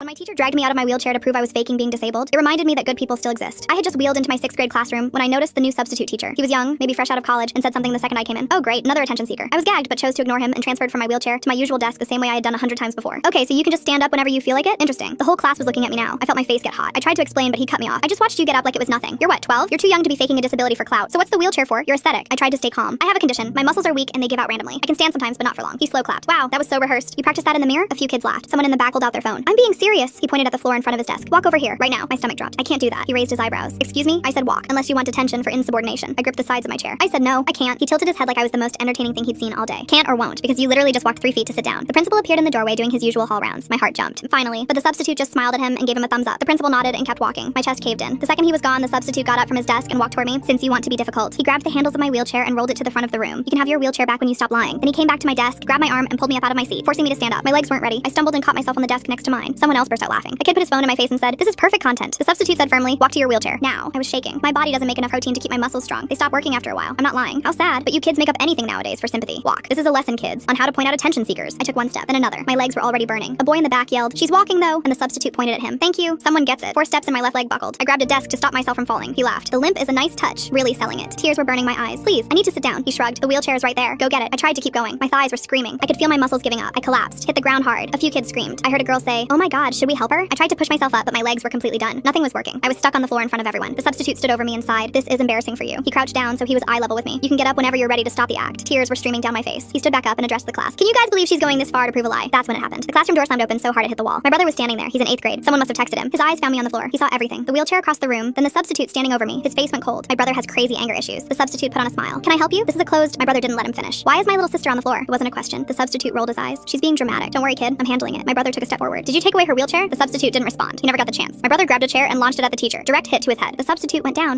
When my teacher dragged me out of my wheelchair to prove I was faking being disabled, it reminded me that good people still exist. I had just wheeled into my 6th grade classroom when I noticed the new substitute teacher. He was young, maybe fresh out of college, and said something the second I came in. Oh great, another attention seeker. I was gagged but chose to ignore him and transferred from my wheelchair to my usual desk the same way I had done 100 times before. Okay, so you can just stand up whenever you feel like it? Interesting. The whole class was looking at me now. I felt my face get hot. I tried to explain, but he cut me off. I just watched you get up like it was nothing. You're what, 12? You're too young to be faking a disability for clout. So what's the wheelchair for? You're aesthetic. I tried to stay calm. I have a condition. My muscles are weak and they give out randomly. I can stand sometimes, but not for long. He slow clapped. Wow, that was so rehearsed. You practiced that in the mirror? A few kids laughed. Someone in the back pulled out their phone. I'm being serious. He pointed at the floor in front of his desk. Walk over here, right now. My stomach dropped. I can't do that. He raised his eyebrows. Excuse me? I said walk, unless you want detention for insubordination. I gripped the sides of my chair. I said no, I can't. He tilted his head like I was the most entertaining thing he'd seen all day. Can't or won't, because you literally just walked 3 feet to sit down. The principal appeared in the doorway doing his usual hall rounds. My heart jumped. Finally, but the substitute just smiled at him and gave him a thumbs up. The principal nodded and kept walking. My chest caved in. The second he was gone, the substitute got up from his desk and walked toward me. Since you want to be difficult, he grabbed the handles of my wheelchair and rolled it to the front of the room. You can have your wheelchair back when you stop lying. Then he came back to my desk, grabbed my arm, and pulled me up out of my seat, forcing me to stand up. My legs weren't ready. I stumbled and caught myself on the desk next to mine. Someone else burst out laughing. A kid put his phone in my face and said, "This is perfect content." The substitute said firmly, "Walk to your wheelchair." Now, I was shaking. My body doesn't make enough protein to keep my muscles strong. They stop working after a while. I'm not lying. How sad. But you kids make up anything nowadays for sympathy. Walk. This is a lesson, kids, on how to point out attention seekers. I took one step, then another. My legs were already burning. A boy in the back yelled, "She's walking though," and the substitute pointed at him. Thank you. Someone gets it. 4 steps and my left leg buckled. I grabbed a desk to stop myself from falling. He laughed. The limp is a nice touch. Really selling it. Tears were burning my eyes. Please, I need to sit down. He shrugged. The wheelchair is right there. Go get it. I tried to keep going. My thighs were screaming. I could feel my muscles giving up. I collapsed. Hit the ground hard. A few kids screamed. I heard a girl say, "Oh my god, should we help her?" I tried to push myself up, but my legs were completely done. Nothing was working. I was stuck on the floor in front of everyone. The substitute stood over me and sighed. "This is embarrassing for you." He crouched down so he was eye level with me. "You can get up whenever you're ready to stop the act." Tears were streaming down my face. He stood back up and addressed the class. "Can you guys believe she's going this far to prove a lie?" That's when it happened. The classroom door slammed open so hard it hit the wall. My brother was standing there. He's in 8th grade. Someone must have texted him. His eyes found me on the floor. He saw everything. The wheelchair across the room, then the substitute standing over me. His face went cold. My brother has crazy anger issues. The substitute put on a smile. "Can I help you?" "This is a closed..." My brother didn't let him finish. "Why is my little sister on the floor?" It wasn't a question. The substitute rolled his eyes. "She's being dramatic. Don't worry, kid. I'm handling it." My brother took a step forward. "Did you take away her wheelchair?" The substitute didn't respond. He never got the chance. My brother grabbed a chair and launched it at the teacher. Direct hit to his head. The substitute went down.